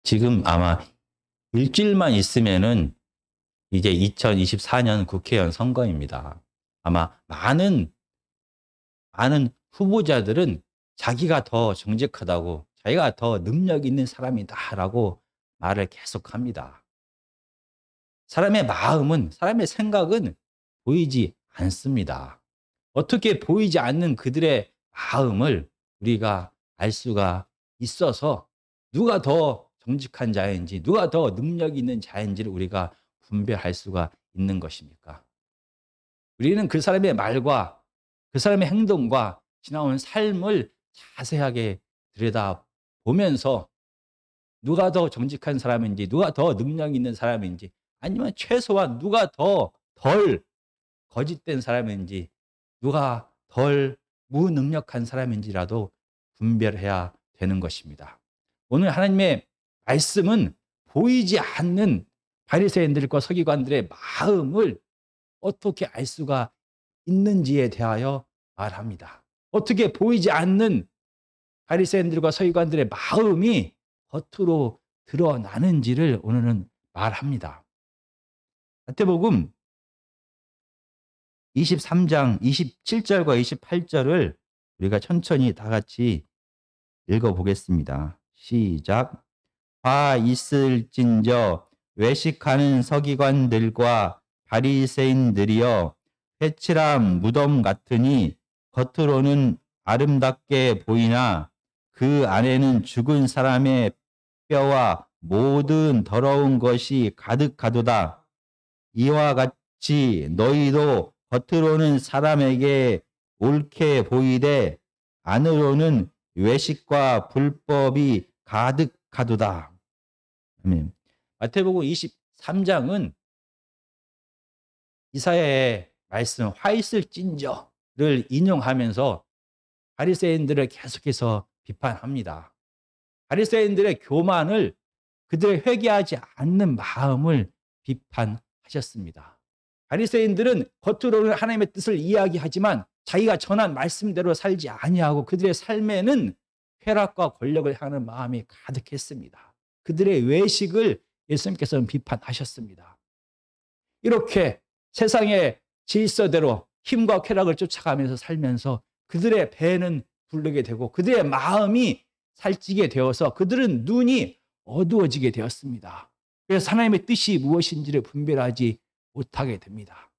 지금 아마 일주일만 있으면은 이제 2024년 국회의원 선거입니다. 아마 많은 후보자들은 자기가 더 정직하다고, 자기가 더 능력 있는 사람이다라고 말을 계속합니다. 사람의 마음은, 사람의 생각은 보이지 않습니다. 어떻게 보이지 않는 그들의 마음을 우리가 알 수가 있어서 누가 더 정직한 자인지, 누가 더 능력 있는 자인지를 우리가 분별할 수가 있는 것입니까? 우리는 그 사람의 말과 그 사람의 행동과 지나온 삶을 자세하게 들여다보면서 누가 더 정직한 사람인지, 누가 더 능력 있는 사람인지, 아니면 최소한 누가 더 덜 거짓된 사람인지, 누가 덜 무능력한 사람인지라도 분별해야 되는 것입니다. 오늘 하나님의 말씀은 보이지 않는 바리새인들과 서기관들의 마음을 어떻게 알 수가 있는지에 대하여 말합니다. 어떻게 보이지 않는 바리새인들과 서기관들의 마음이 겉으로 드러나는지를 오늘은 말합니다. 마태복음 23장 27절과 28절을 우리가 천천히 다 같이 읽어보겠습니다. 시작. 화 있을진저 외식하는 서기관들과 바리새인들이여, 회칠한 무덤 같으니 겉으로는 아름답게 보이나 그 안에는 죽은 사람의 뼈와 모든 더러운 것이 가득하도다. 이와 같이 너희도 겉으로는 사람에게 옳게 보이되 안으로는 외식과 불법이 가득하도다. 아멘. 마태복음 23장은 이사야의 말씀 화 있을진저를 인용하면서 바리새인들을 계속해서 비판합니다. 바리새인들의 교만을, 그들의 회개하지 않는 마음을 비판하셨습니다. 바리새인들은 겉으로는 하나님의 뜻을 이야기하지만 자기가 전한 말씀대로 살지 아니하고 그들의 삶에는 쾌락과 권력을 향하는 마음이 가득했습니다. 그들의 외식을 예수님께서는 비판하셨습니다. 이렇게 세상의 질서대로 힘과 쾌락을 쫓아가면서 살면서 그들의 배는 부르게 되고 그들의 마음이 살찌게 되어서 그들은 눈이 어두워지게 되었습니다. 그래서 하나님의 뜻이 무엇인지를 분별하지 못하게 됩니다.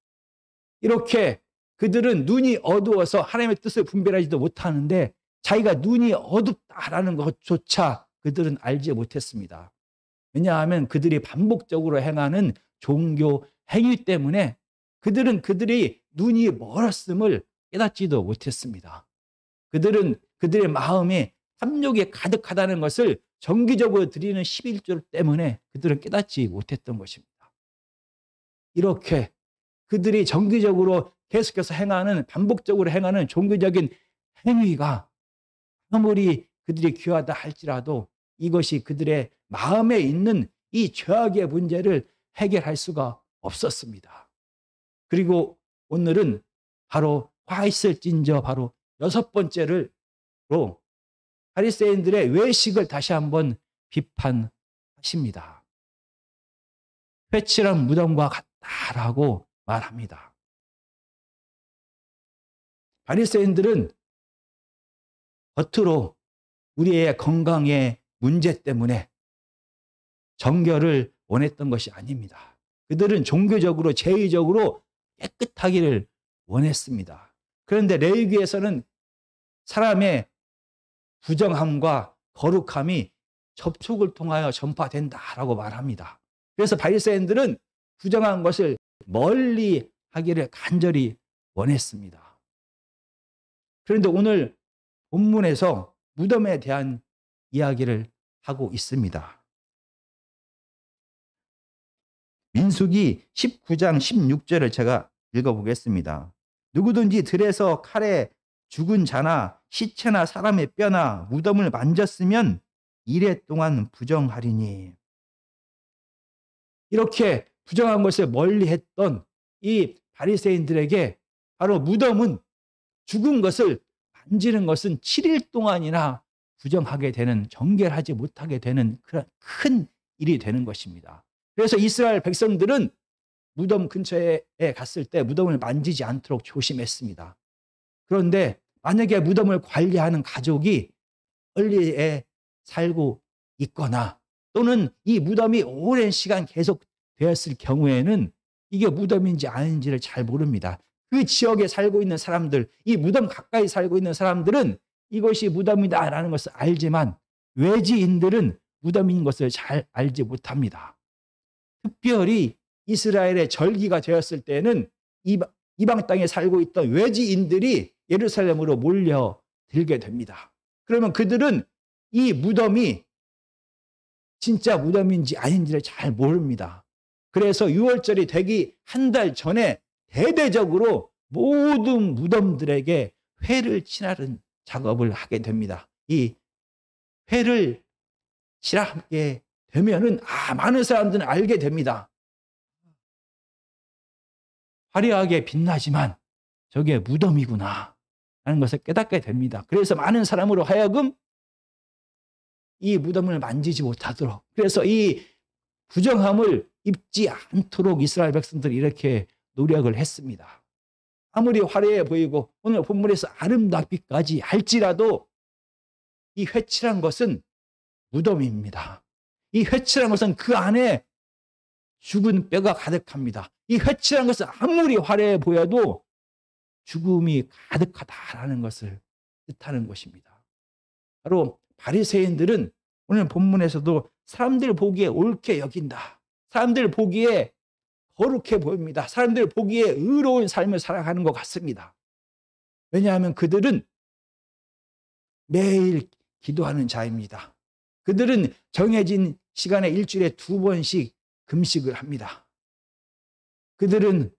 이렇게 그들은 눈이 어두워서 하나님의 뜻을 분별하지도 못하는데 자기가 눈이 어둡다라는 것조차 그들은 알지 못했습니다. 왜냐하면 그들이 반복적으로 행하는 종교 행위 때문에 그들은 그들이 눈이 멀었음을 깨닫지도 못했습니다. 그들은 그들의 마음에 탐욕이 가득하다는 것을 정기적으로 드리는 11조 때문에 그들은 깨닫지 못했던 것입니다. 이렇게 그들이 정기적으로 계속해서 행하는, 반복적으로 행하는 종교적인 행위가 아무리 그들이 귀하다 할지라도 이것이 그들의 마음에 있는 이 죄악의 문제를 해결할 수가 없었습니다. 그리고 오늘은 바로 화 있을진저 바로 6번째로 바리새인들의 외식을 다시 한번 비판하십니다. 회칠한 무덤과 같다라고 말합니다. 바리새인들은 겉으로 우리의 건강의 문제 때문에 정결을 원했던 것이 아닙니다. 그들은 종교적으로, 제의적으로 깨끗하기를 원했습니다. 그런데 레위기에서는 사람의 부정함과 거룩함이 접촉을 통하여 전파된다라고 말합니다. 그래서 바리새인들은 부정한 것을 멀리 하기를 간절히 원했습니다. 그런데 오늘 본문에서 무덤에 대한 이야기를 하고 있습니다. 민수기 19장 16절을 제가 읽어보겠습니다. 누구든지 들에서 칼에 죽은 자나 시체나 사람의 뼈나 무덤을 만졌으면 이래 동안 부정하리니. 이렇게 부정한 것을 멀리했던 이 바리새인들에게 바로 무덤은, 죽은 것을 만지는 것은 7일 동안이나 부정하게 되는, 정결하지 못하게 되는 그런 큰 일이 되는 것입니다. 그래서 이스라엘 백성들은 무덤 근처에 갔을 때 무덤을 만지지 않도록 조심했습니다. 그런데 만약에 무덤을 관리하는 가족이 멀리에 살고 있거나 또는 이 무덤이 오랜 시간 계속 되었을 경우에는 이게 무덤인지 아닌지를 잘 모릅니다. 그 지역에 살고 있는 사람들, 이 무덤 가까이 살고 있는 사람들은 이것이 무덤이다라는 것을 알지만 외지인들은 무덤인 것을 잘 알지 못합니다. 특별히 이스라엘의 절기가 되었을 때는 이방 땅에 살고 있던 외지인들이 예루살렘으로 몰려들게 됩니다. 그러면 그들은 이 무덤이 진짜 무덤인지 아닌지를 잘 모릅니다. 그래서 유월절이 되기 한 달 전에 대대적으로 모든 무덤들에게 회를 칠하는 작업을 하게 됩니다. 이 회를 칠하게 되면은 많은 사람들은 알게 됩니다. 화려하게 빛나지만 저게 무덤이구나 하는 것을 깨닫게 됩니다. 그래서 많은 사람으로 하여금 이 무덤을 만지지 못하도록, 그래서 이 부정함을 입지 않도록 이스라엘 백성들이 이렇게 노력을 했습니다. 아무리 화려해 보이고 오늘 본문에서 아름답기까지 할지라도 이 회칠한 것은 무덤입니다. 이 회칠한 것은 그 안에 죽은 뼈가 가득합니다. 이 회칠한 것은 아무리 화려해 보여도 죽음이 가득하다라는 것을 뜻하는 것입니다. 바로 바리새인들은 오늘 본문에서도 사람들 보기에 옳게 여긴다, 사람들 보기에 거룩해 보입니다, 사람들 보기에 의로운 삶을 살아가는 것 같습니다. 왜냐하면 그들은 매일 기도하는 자입니다. 그들은 정해진 시간에 일주일에 2번씩 금식을 합니다. 그들은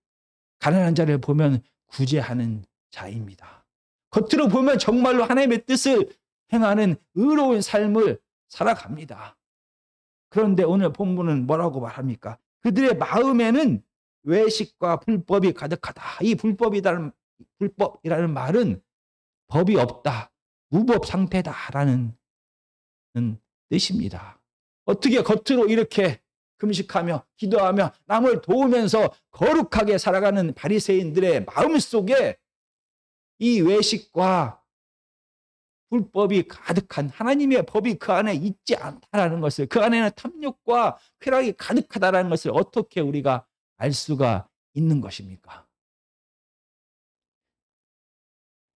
가난한 자를 보면 구제하는 자입니다. 겉으로 보면 정말로 하나님의 뜻을 행하는 의로운 삶을 살아갑니다. 그런데 오늘 본문은 뭐라고 말합니까? 그들의 마음에는 외식과 불법이 가득하다. 이 불법이라는 말은 법이 없다, 무법 상태다라는 뜻입니다. 어떻게 겉으로 이렇게 금식하며 기도하며 남을 도우면서 거룩하게 살아가는 바리새인들의 마음속에 이 외식과 불법이 가득한, 하나님의 법이 그 안에 있지 않다라는 것을, 그 안에는 탐욕과 쾌락이 가득하다라는 것을 어떻게 우리가 알 수가 있는 것입니까?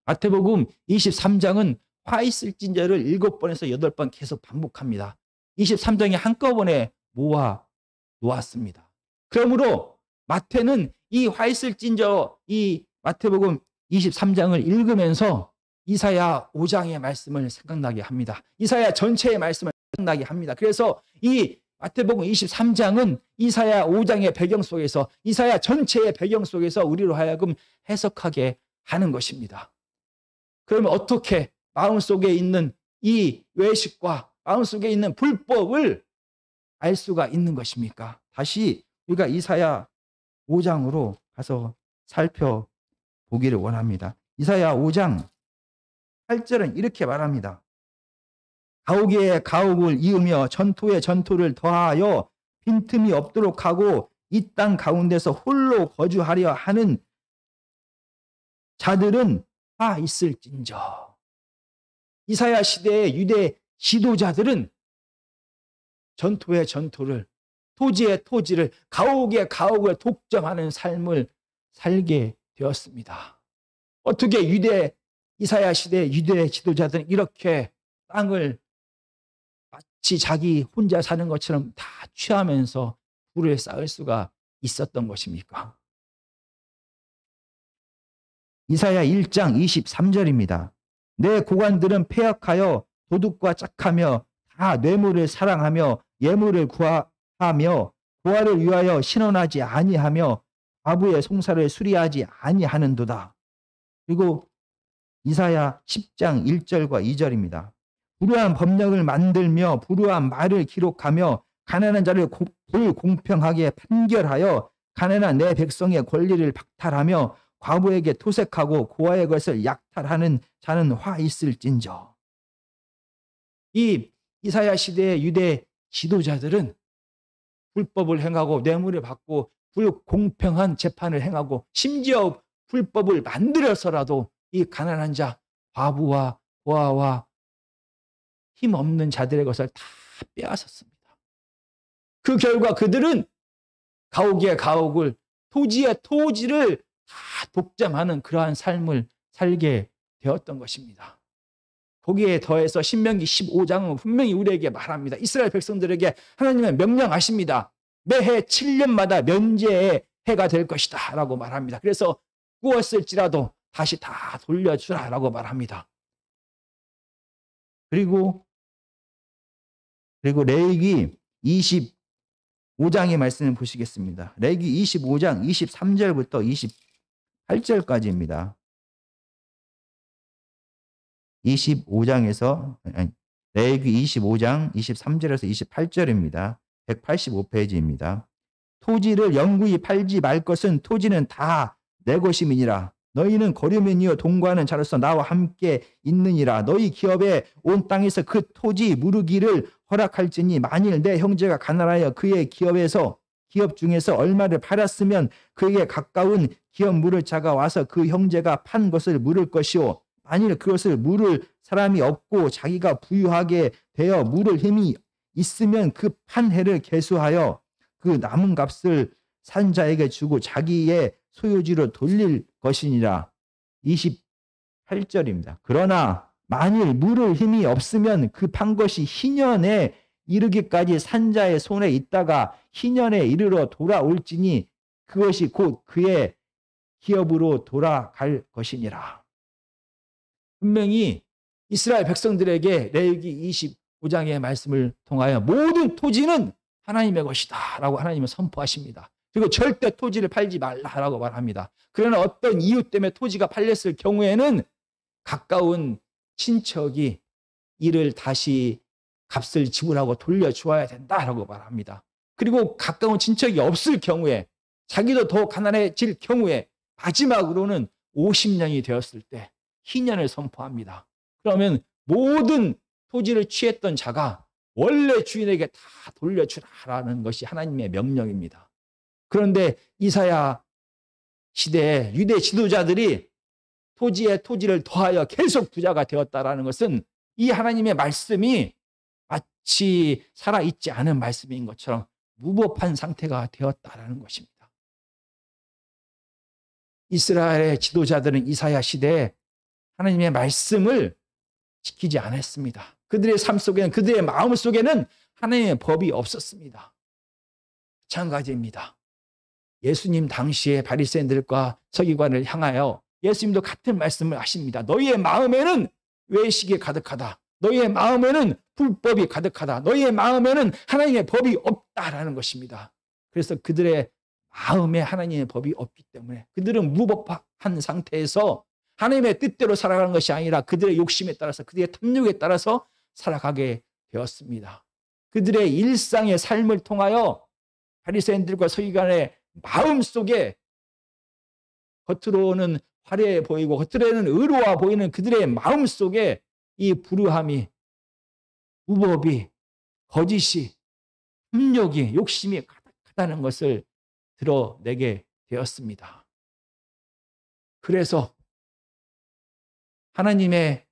마태복음 23장은 화 있을진저를 7번에서 8번 계속 반복합니다. 23장에 한꺼번에 모아 놓았습니다. 그러므로 마태는 이 화 있을진저, 이 마태복음 23장을 읽으면서 이사야 5장의 말씀을 생각나게 합니다. 이사야 전체의 말씀을 생각나게 합니다. 그래서 이 마태복음 23장은 이사야 5장의 배경 속에서, 이사야 전체의 배경 속에서 우리로 하여금 해석하게 하는 것입니다. 그러면 어떻게 마음속에 있는 이 외식과 마음속에 있는 불법을 알 수가 있는 것입니까? 다시 우리가 이사야 5장으로 가서 살펴보기를 원합니다. 이사야 5장 8절은 이렇게 말합니다. 가옥에 가옥을 이으며 전토에 전토를 더하여 빈틈이 없도록 하고 이 땅 가운데서 홀로 거주하려 하는 자들은 다 있을진저. 이사야 시대의 유대 지도자들은 전토에 전토를, 토지에 토지를, 가옥에 가옥을 독점하는 삶을 살게 되었습니다. 어떻게 이사야 시대 유대 지도자들은 이렇게 땅을 마치 자기 혼자 사는 것처럼 다 취하면서 부를 쌓을 수가 있었던 것입니까? 이사야 1장 23절입니다. 내 고관들은 패역하여 도둑과 짝하며 다 뇌물을 사랑하며 예물을 구하며 고아를 위하여 신원하지 아니하며 과부의 송사를 수리하지 아니하는도다. 그리고 이사야 10장 1절과 2절입니다. 불우한 법령을 만들며 불우한 말을 기록하며 가난한 자를 불공평하게 판결하여 가난한 내 백성의 권리를 박탈하며 과부에게 토색하고 고아의 것을 약탈하는 자는 화 있을진저. 이 이사야 시대의 유대 지도자들은 불법을 행하고 뇌물을 받고 불공평한 재판을 행하고 심지어 불법을 만들어서라도 이 가난한 자, 과부와 고아와 힘없는 자들의 것을 다 빼앗았습니다. 그 결과 그들은 가옥에 가옥을, 토지에 토지를 다 독점하는 그러한 삶을 살게 되었던 것입니다. 거기에 더해서 신명기 15장은 분명히 우리에게 말합니다. 이스라엘 백성들에게 하나님은 명령하십니다. 매해 7년마다 면제의 해가 될 것이다 라고 말합니다. 그래서 구웠을지라도 다시 다 돌려주라 라고 말합니다. 그리고 레위기 25장의 말씀을 보시겠습니다. 레위기 25장 23절부터 28절까지입니다. 25장에서 레위기 25장 23절에서 28절입니다. 185페이지입니다. 토지를 영구히 팔지 말 것은 토지는 다 내 것임이니라. 너희는 거류민이요 동거하는 자로서 나와 함께 있느니라. 너희 기업에 온 땅에서 그 토지 무르기를 허락할지니 만일 내 형제가 가난하여 그의 기업 중에서 얼마를 팔았으면 그에게 가까운 기업 물을 자가 와서 그 형제가 판 것을 물을 것이요 만일 그것을 물을 사람이 없고 자기가 부유하게 되어 물을 힘이 있으면 그 판 해를 계수하여 그 남은 값을 산 자에게 주고 자기의 소유지로 돌릴 것이니라. 28절입니다. 그러나 만일 물을 힘이 없으면 그 판 것이 희년에 이르기까지 산 자의 손에 있다가 희년에 이르러 돌아올지니 그것이 곧 그의 기업으로 돌아갈 것이니라. 분명히 이스라엘 백성들에게 레위기 25장의 말씀을 통하여 모든 토지는 하나님의 것이다 라고 하나님은 선포하십니다. 그리고 절대 토지를 팔지 말라라고 말합니다. 그러나 어떤 이유 때문에 토지가 팔렸을 경우에는 가까운 친척이 이를 다시 값을 지불하고 돌려주어야 된다라고 말합니다. 그리고 가까운 친척이 없을 경우에 자기도 더 가난해질 경우에 마지막으로는 50년이 되었을 때 희년을 선포합니다. 그러면 모든 토지를 취했던 자가 원래 주인에게 다 돌려주라라는 것이 하나님의 명령입니다. 그런데 이사야 시대에 유대 지도자들이 토지에 토지를 더하여 계속 부자가 되었다라는 것은 이 하나님의 말씀이 마치 살아있지 않은 말씀인 것처럼 무법한 상태가 되었다라는 것입니다. 이스라엘의 지도자들은 이사야 시대에 하나님의 말씀을 지키지 않았습니다. 그들의 삶 속에는, 그들의 마음 속에는 하나님의 법이 없었습니다. 마찬가지입니다. 예수님 당시에 바리새인들과 서기관을 향하여 예수님도 같은 말씀을 하십니다. 너희의 마음에는 외식이 가득하다. 너희의 마음에는 불법이 가득하다. 너희의 마음에는 하나님의 법이 없다라는 것입니다. 그래서 그들의 마음에 하나님의 법이 없기 때문에 그들은 무법한 상태에서 하나님의 뜻대로 살아가는 것이 아니라 그들의 욕심에 따라서, 그들의 탐욕에 따라서 살아가게 되었습니다. 그들의 일상의 삶을 통하여 바리새인들과 서기관의 마음 속에 겉으로는 화려해 보이고 겉으로는 의로워 보이는 그들의 마음 속에 이 불의함이, 무법이, 거짓이, 탐욕이, 욕심이 가득하다는 것을 드러내게 되었습니다. 그래서 하나님의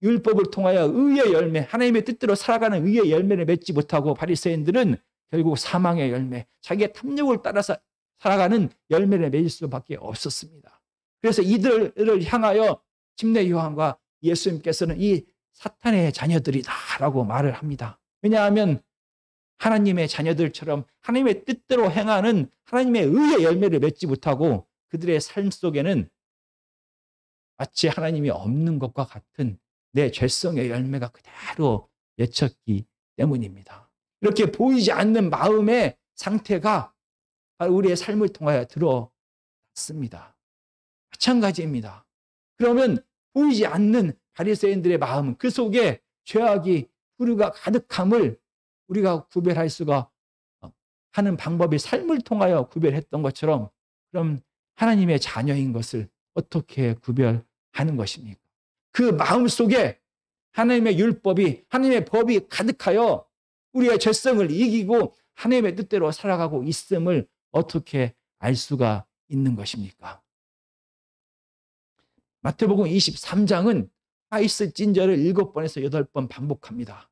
율법을 통하여 의의 열매, 하나님의 뜻대로 살아가는 의의 열매를 맺지 못하고 바리새인들은 결국 사망의 열매, 자기의 탐욕을 따라서 살아가는 열매를 맺을 수밖에 없었습니다. 그래서 이들을 향하여 침례 요한과 예수님께서는 이 사탄의 자녀들이다라고 말을 합니다. 왜냐하면 하나님의 자녀들처럼 하나님의 뜻대로 행하는 하나님의 의의 열매를 맺지 못하고 그들의 삶 속에는 마치 하나님이 없는 것과 같은 내 죄성의 열매가 그대로 맺혔기 때문입니다. 이렇게 보이지 않는 마음의 상태가 우리의 삶을 통하여 드러났습니다. 마찬가지입니다. 그러면 보이지 않는 바리새인들의 마음, 그 속에 죄악이, 불의가 가득함을 우리가 구별할 수가 하는 방법이 삶을 통하여 구별했던 것처럼, 그럼 하나님의 자녀인 것을 어떻게 구별하는 것입니까? 그 마음 속에 하나님의 율법이, 하나님의 법이 가득하여 우리의 죄성을 이기고 하나님의 뜻대로 살아가고 있음을 어떻게 알 수가 있는 것입니까? 마태복음 23장은 화이스 찐저를 7번에서 8번 반복합니다.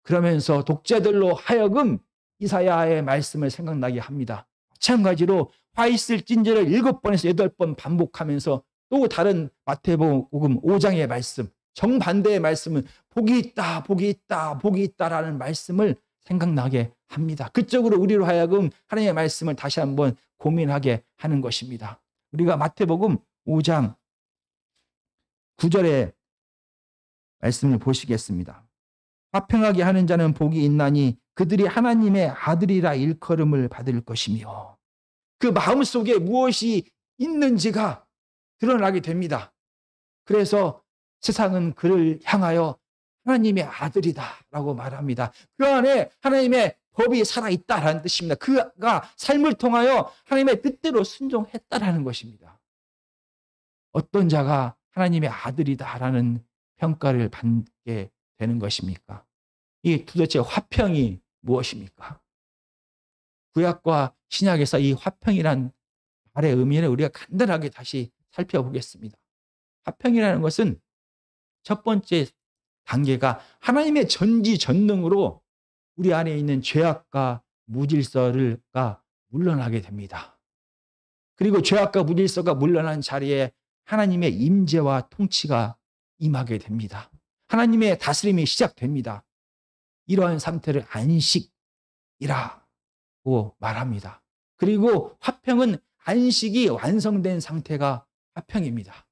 그러면서 독자들로 하여금 이사야의 말씀을 생각나게 합니다. 마찬가지로 화이스 찐저를 7번에서 8번 반복하면서 또 다른 마태복음 5장의 말씀, 정반대의 말씀은 복이 있다, 복이 있다, 복이 있다라는 말씀을 생각나게 합니다. 그쪽으로 우리로 하여금 하나님의 말씀을 다시 한번 고민하게 하는 것입니다. 우리가 마태복음 5장 9절의 말씀을 보시겠습니다. 화평하게 하는 자는 복이 있나니 그들이 하나님의 아들이라 일컬음을 받을 것이며, 그 마음속에 무엇이 있는지가 드러나게 됩니다. 그래서 세상은 그를 향하여 하나님의 아들이다라고 말합니다. 그 안에 하나님의 법이 살아있다라는 뜻입니다. 그가 삶을 통하여 하나님의 뜻대로 순종했다라는 것입니다. 어떤 자가 하나님의 아들이다라는 평가를 받게 되는 것입니까? 이 도대체 화평이 무엇입니까? 구약과 신약에서 이 화평이란 말의 의미를 우리가 간단하게 다시 살펴보겠습니다. 화평이라는 것은 첫 번째 단계가 하나님의 전지전능으로 우리 안에 있는 죄악과 무질서가 물러나게 됩니다. 그리고 죄악과 무질서가 물러난 자리에 하나님의 임재와 통치가 임하게 됩니다. 하나님의 다스림이 시작됩니다. 이러한 상태를 안식이라고 말합니다. 그리고 화평은 안식이 완성된 상태가 화평입니다.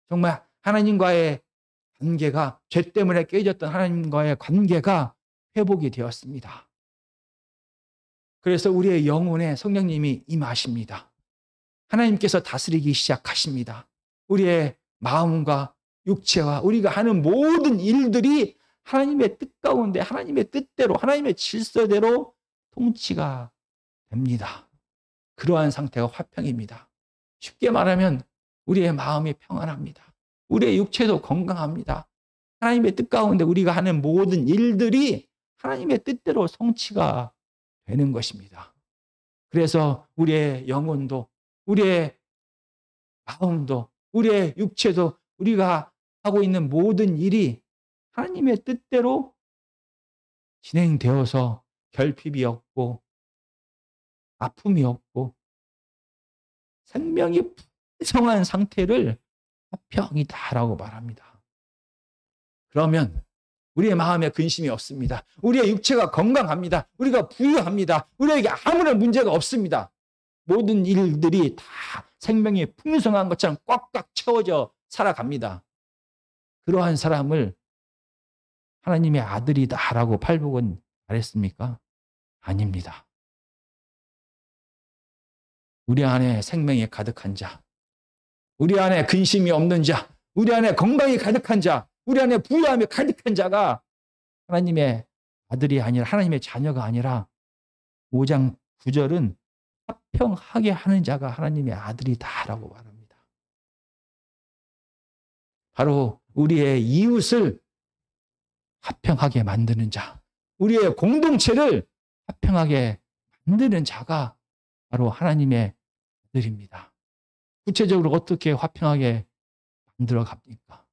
정말 하나님과의 관계가, 죄 때문에 깨졌던 하나님과의 관계가 회복이 되었습니다. 그래서 우리의 영혼에 성령님이 임하십니다. 하나님께서 다스리기 시작하십니다. 우리의 마음과 육체와 우리가 하는 모든 일들이 하나님의 뜻 가운데, 하나님의 뜻대로, 하나님의 질서대로 통치가 됩니다. 그러한 상태가 화평입니다. 쉽게 말하면 우리의 마음이 평안합니다. 우리의 육체도 건강합니다. 하나님의 뜻 가운데 우리가 하는 모든 일들이 하나님의 뜻대로 성취가 되는 것입니다. 그래서 우리의 영혼도, 우리의 마음도, 우리의 육체도, 우리가 하고 있는 모든 일이 하나님의 뜻대로 진행되어서 결핍이 없고 아픔이 없고 생명이 풍성한 상태를 화평이다라고 말합니다. 그러면 우리의 마음에 근심이 없습니다. 우리의 육체가 건강합니다. 우리가 부유합니다. 우리에게 아무런 문제가 없습니다. 모든 일들이 다 생명이 풍성한 것처럼 꽉꽉 채워져 살아갑니다. 그러한 사람을 하나님의 아들이다라고 팔복은 말했습니까? 아닙니다. 우리 안에 생명이 가득한 자, 우리 안에 근심이 없는 자, 우리 안에 건강이 가득한 자, 우리 안에 부유함이 가득한 자가 하나님의 아들이 아니라, 하나님의 자녀가 아니라 5장 9절은 화평하게 하는 자가 하나님의 아들이다라고 말합니다. 바로 우리의 이웃을 화평하게 만드는 자, 우리의 공동체를 화평하게 만드는 자가 바로 하나님의 아들입니다. 구체적으로 어떻게 화평하게 만들어 갑니까?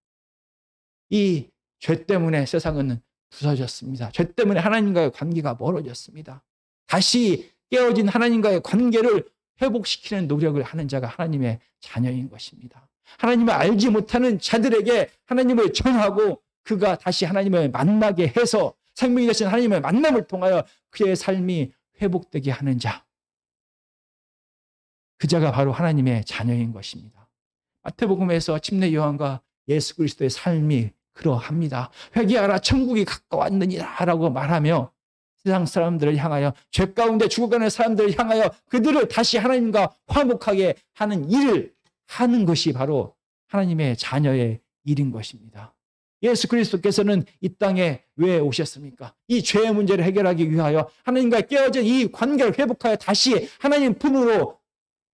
이 죄 때문에 세상은 부서졌습니다. 죄 때문에 하나님과의 관계가 멀어졌습니다. 다시 깨어진 하나님과의 관계를 회복시키는 노력을 하는 자가 하나님의 자녀인 것입니다. 하나님을 알지 못하는 자들에게 하나님을 전하고 그가 다시 하나님을 만나게 해서 생명이 되신 하나님의 만남을 통하여 그의 삶이 회복되게 하는 자, 그 자가 바로 하나님의 자녀인 것입니다. 마태복음에서 침례 요한과 예수 그리스도의 삶이 그러합니다. 회개하라 천국이 가까웠느니라 라고 말하며 세상 사람들을 향하여, 죄 가운데 죽어가는 사람들을 향하여 그들을 다시 하나님과 화목하게 하는 일을 하는 것이 바로 하나님의 자녀의 일인 것입니다. 예수 그리스도께서는 이 땅에 왜 오셨습니까? 이 죄의 문제를 해결하기 위하여, 하나님과 깨어진 이 관계를 회복하여 다시 하나님 품으로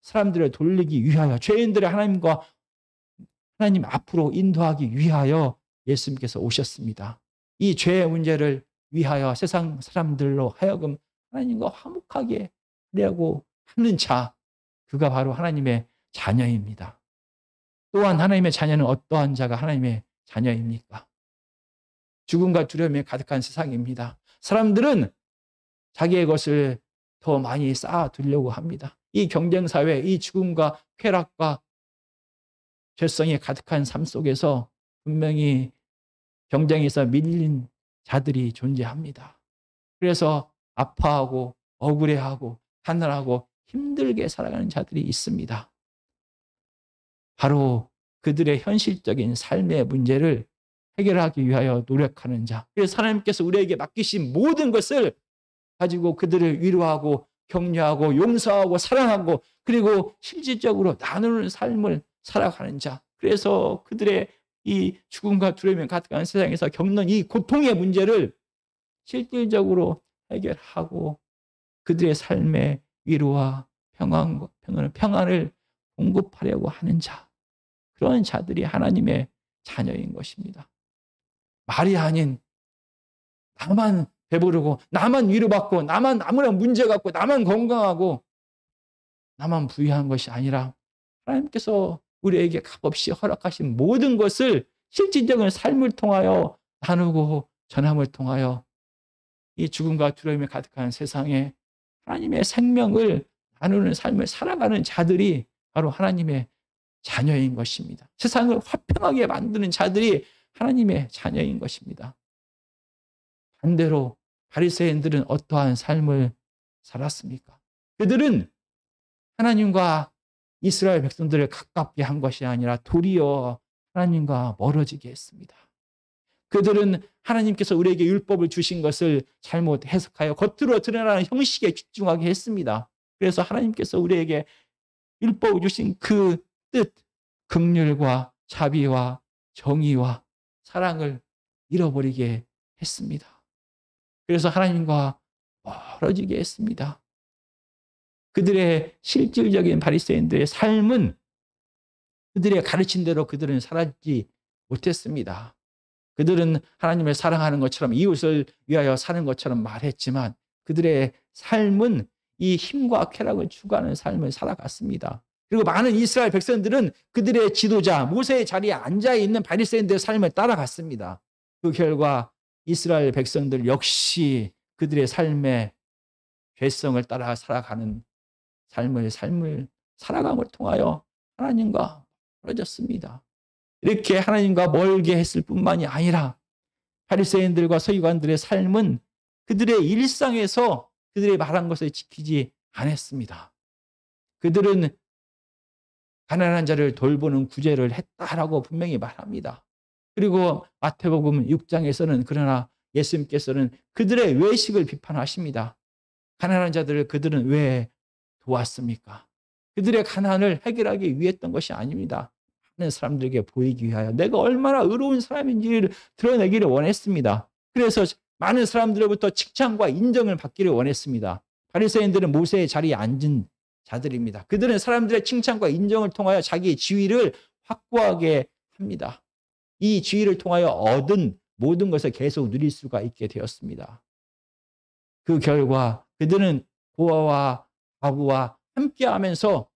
사람들을 돌리기 위하여, 죄인들을 하나님 앞으로 인도하기 위하여 예수님께서 오셨습니다. 이 죄의 문제를 위하여 세상 사람들로 하여금 하나님과 화목하게 하려고 하는 자, 그가 바로 하나님의 자녀입니다. 또한 하나님의 자녀는 어떠한 자가 하나님의 자녀입니까? 죽음과 두려움에 가득한 세상입니다. 사람들은 자기의 것을 더 많이 쌓아두려고 합니다. 이 경쟁사회, 이 죽음과 쾌락과 죄성이 가득한 삶 속에서 분명히 경쟁에서 밀린 자들이 존재합니다. 그래서 아파하고 억울해하고 하늘하고 힘들게 살아가는 자들이 있습니다. 바로 그들의 현실적인 삶의 문제를 해결하기 위하여 노력하는 자. 그래서 하나님께서 우리에게 맡기신 모든 것을 가지고 그들을 위로하고 격려하고 용서하고 사랑하고 그리고 실질적으로 나누는 삶을 살아가는 자. 그래서 그들의 이 죽음과 두려움에 가득한 세상에서 겪는 이 고통의 문제를 실질적으로 해결하고 그들의 삶의 위로와 평안을 공급하려고 하는 자. 그런 자들이 하나님의 자녀인 것입니다. 말이 아닌 나만 배부르고 나만 위로받고 나만 아무런 문제가 없고 나만 건강하고 나만 부유한 것이 아니라 하나님께서 우리에게 값없이 허락하신 모든 것을 실질적인 삶을 통하여 나누고 전함을 통하여 이 죽음과 두려움에 가득한 세상에 하나님의 생명을 나누는 삶을 살아가는 자들이 바로 하나님의 자녀인 것입니다. 세상을 화평하게 만드는 자들이 하나님의 자녀인 것입니다. 반대로 바리새인들은 어떠한 삶을 살았습니까? 그들은 하나님과 이스라엘 백성들을 가깝게 한 것이 아니라 도리어 하나님과 멀어지게 했습니다. 그들은 하나님께서 우리에게 율법을 주신 것을 잘못 해석하여 겉으로 드러나는 형식에 집중하게 했습니다. 그래서 하나님께서 우리에게 율법을 주신 그 뜻, 긍휼과 자비와 정의와 사랑을 잃어버리게 했습니다. 그래서 하나님과 멀어지게 했습니다. 그들의 실질적인 바리새인들의 삶은 그들의 가르친 대로 그들은 살지 못했습니다. 그들은 하나님을 사랑하는 것처럼 이웃을 위하여 사는 것처럼 말했지만 그들의 삶은 이 힘과 쾌락을 추구하는 삶을 살아갔습니다. 그리고 많은 이스라엘 백성들은 그들의 지도자 모세의 자리에 앉아있는 바리새인들의 삶을 따라갔습니다. 그 결과 이스라엘 백성들 역시 그들의 삶의 죄성을 따라 살아가는 삶을 살아감을 통하여 하나님과 멀어졌습니다. 이렇게 하나님과 멀게 했을 뿐만이 아니라 바리새인들과 서기관들의 삶은 그들의 일상에서 그들의 말한 것을 지키지 않았습니다. 그들은 가난한 자를 돌보는 구제를 했다라고 분명히 말합니다. 그리고 마태복음 6장에서는 그러나 예수님께서는 그들의 외식을 비판하십니다. 가난한 자들을 그들은 왜 도왔습니까? 그들의 가난을 해결하기 위해 했던 것이 아닙니다. 많은 사람들에게 보이기 위하여 내가 얼마나 의로운 사람인지를 드러내기를 원했습니다. 그래서 많은 사람들로부터 칭찬과 인정을 받기를 원했습니다. 바리새인들은 모세의 자리에 앉은 자들입니다. 그들은 사람들의 칭찬과 인정을 통하여 자기의 지위를 확고하게 합니다. 이 지위를 통하여 얻은 모든 것을 계속 누릴 수가 있게 되었습니다. 그 결과 그들은 고아와 과부와 함께하면서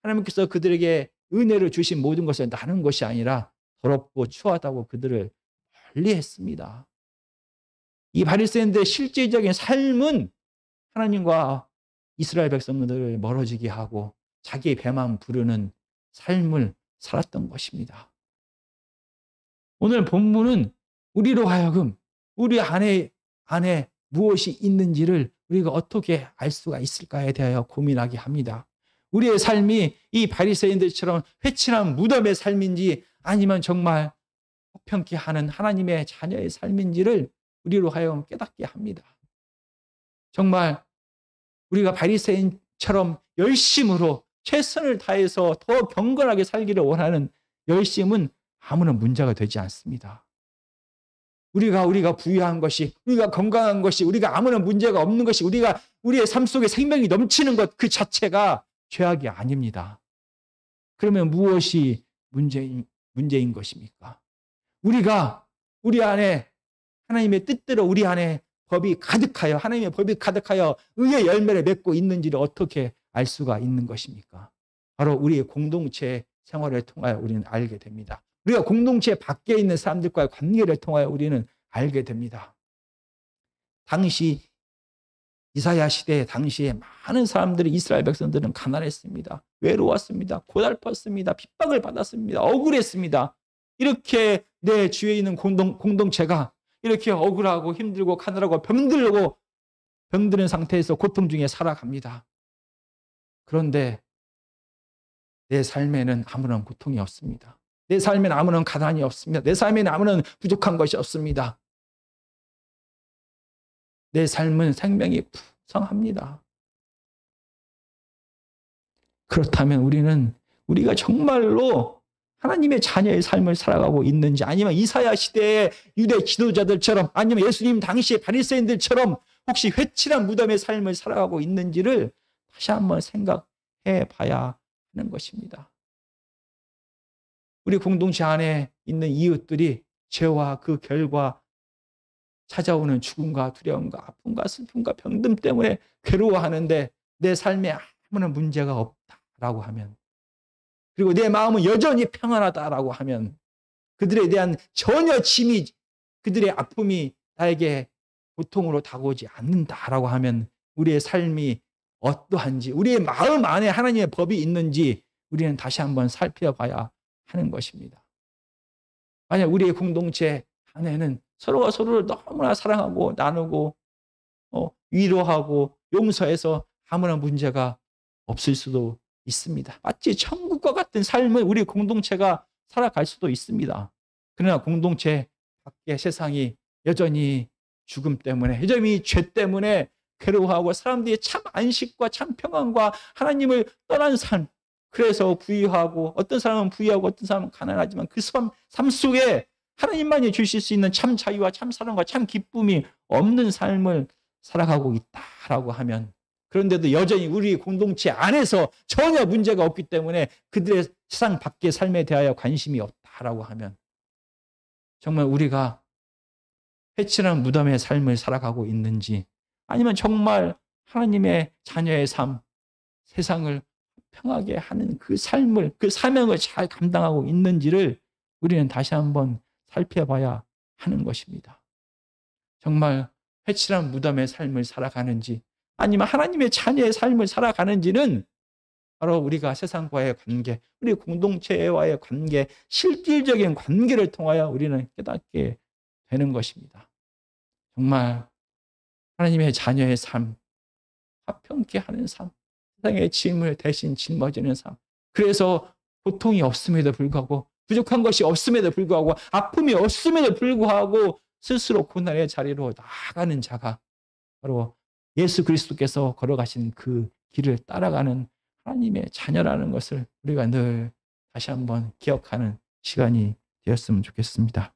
하나님께서 그들에게 은혜를 주신 모든 것을 나눈 것이 아니라 더럽고 추하다고 그들을 멀리했습니다. 이 바리새인들의 실질적인 삶은 하나님과 이스라엘 백성들을 멀어지게 하고 자기의 배만 부르는 삶을 살았던 것입니다. 오늘 본문은 우리로 하여금 우리 안에 무엇이 있는지를 우리가 어떻게 알 수가 있을까에 대하여 고민하게 합니다. 우리의 삶이 이 바리새인들처럼 회칠한 무덤의 삶인지 아니면 정말 화평케 하는 하나님의 자녀의 삶인지를 우리로 하여금 깨닫게 합니다. 정말 우리가 바리새인처럼 열심으로 최선을 다해서 더 경건하게 살기를 원하는 열심은 아무런 문제가 되지 않습니다. 우리가 부유한 것이, 우리가 건강한 것이, 우리가 아무런 문제가 없는 것이, 우리의 삶 속에 생명이 넘치는 것 그 자체가 죄악이 아닙니다. 그러면 무엇이 문제인 것입니까? 우리가 우리 안에 하나님의 뜻대로 우리 안에 법이 가득하여 하나님의 법이 가득하여 의의 열매를 맺고 있는지를 어떻게 알 수가 있는 것입니까? 바로 우리의 공동체 생활을 통하여 우리는 알게 됩니다. 우리가 공동체 밖에 있는 사람들과의 관계를 통하여 우리는 알게 됩니다. 당시 이사야 시대에 당시에 많은 사람들이 이스라엘 백성들은 가난했습니다. 외로웠습니다. 고달팠습니다. 핍박을 받았습니다. 억울했습니다. 이렇게 내 주위에 있는 공동체가 이렇게 억울하고 힘들고 가난하고 병드는 상태에서 고통 중에 살아갑니다. 그런데 내 삶에는 아무런 고통이 없습니다. 내 삶에는 아무런 가난이 없습니다. 내 삶에는 아무런 부족한 것이 없습니다. 내 삶은 생명이 풍성합니다. 그렇다면 우리가 정말로 하나님의 자녀의 삶을 살아가고 있는지, 아니면 이사야 시대의 유대 지도자들처럼, 아니면 예수님 당시의 바리새인들처럼 혹시 회칠한 무덤의 삶을 살아가고 있는지를 다시 한번 생각해 봐야 하는 것입니다. 우리 공동체 안에 있는 이웃들이 죄와 그 결과 찾아오는 죽음과 두려움과 아픔과 슬픔과 병듦 때문에 괴로워하는데 내 삶에 아무런 문제가 없다라고 하면, 그리고 내 마음은 여전히 평안하다라고 하면, 그들에 대한 전혀 짐이, 그들의 아픔이 나에게 고통으로 다가오지 않는다라고 하면 우리의 삶이 어떠한지, 우리의 마음 안에 하나님의 법이 있는지 우리는 다시 한번 살펴봐야 하는 것입니다. 만약 우리의 공동체 안에는 서로가 서로를 너무나 사랑하고 나누고 위로하고 용서해서 아무런 문제가 없을 수도 있습니다. 마치 천국과 같은 삶을 우리 공동체가 살아갈 수도 있습니다. 그러나 공동체 밖의 세상이 여전히 죽음 때문에, 여전히 죄 때문에 괴로워하고 사람들이 참 안식과 참 평안과 하나님을 떠난 삶, 그래서 부유하고 어떤 사람은 부유하고 어떤 사람은 가난하지만 그 삶 속에 하나님만이 주실 수 있는 참 자유와 참 사랑과 참 기쁨이 없는 삶을 살아가고 있다라고 하면, 그런데도 여전히 우리 공동체 안에서 전혀 문제가 없기 때문에 그들의 세상 밖의 삶에 대하여 관심이 없다라고 하면, 정말 우리가 회칠한 무덤의 삶을 살아가고 있는지, 아니면 정말 하나님의 자녀의 삶, 세상을 평하게 하는 그 삶을, 그 사명을 잘 감당하고 있는지를 우리는 다시 한번 살펴봐야 하는 것입니다. 정말 회칠한 무덤의 삶을 살아가는지, 아니면 하나님의 자녀의 삶을 살아가는지는 바로 우리가 세상과의 관계, 우리 공동체와의 관계, 실질적인 관계를 통하여 우리는 깨닫게 되는 것입니다. 정말 하나님의 자녀의 삶, 화평케 하는 삶, 세상의 짐을 대신 짊어지는 삶, 그래서 고통이 없음에도 불구하고, 부족한 것이 없음에도 불구하고, 아픔이 없음에도 불구하고 스스로 고난의 자리로 나아가는 자가 바로 예수 그리스도께서 걸어가신 그 길을 따라가는 하나님의 자녀라는 것을 우리가 늘 다시 한번 기억하는 시간이 되었으면 좋겠습니다.